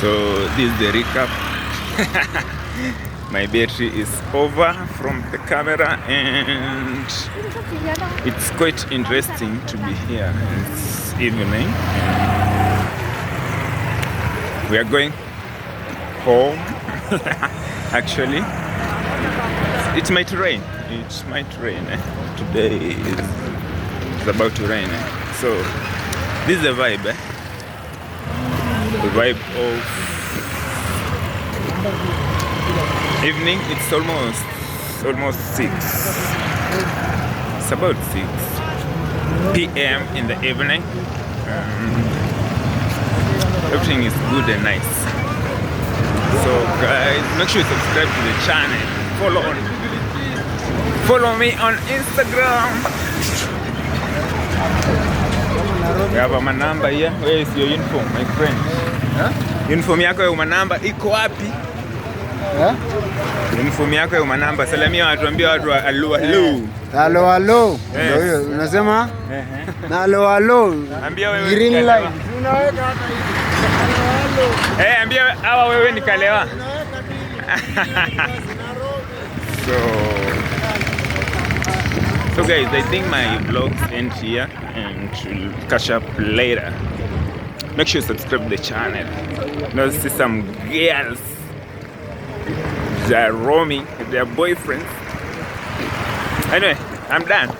So this is the recap. My battery is over from the camera, and it's quite interesting to be here. It's evening. We are going home. Actually, it might rain. It might rain. Today is about to rain. So this is the vibe. The vibe of evening. It's almost 6. It's about 6 p.m. in the evening. Everything is good and nice. So guys, make sure you subscribe to the channel. Follow me on Instagram. We have my number here. Where is your uniform, my friend? Uniform yako ya umanamba iko wapi? Uniform yako ya umanamba. Salamia watu, ambia watu hello. Hello. Ndio hiyo unasema? Na hello. Ambia wewe green line. Unaweka hata hivi. Ambia hawa wewe ni kalewa. So guys, I think my vlogs end here, and we'll catch up later. Make sure you subscribe to the channel. Now see some girls. They are roaming with their boyfriends. Anyway, I'm done.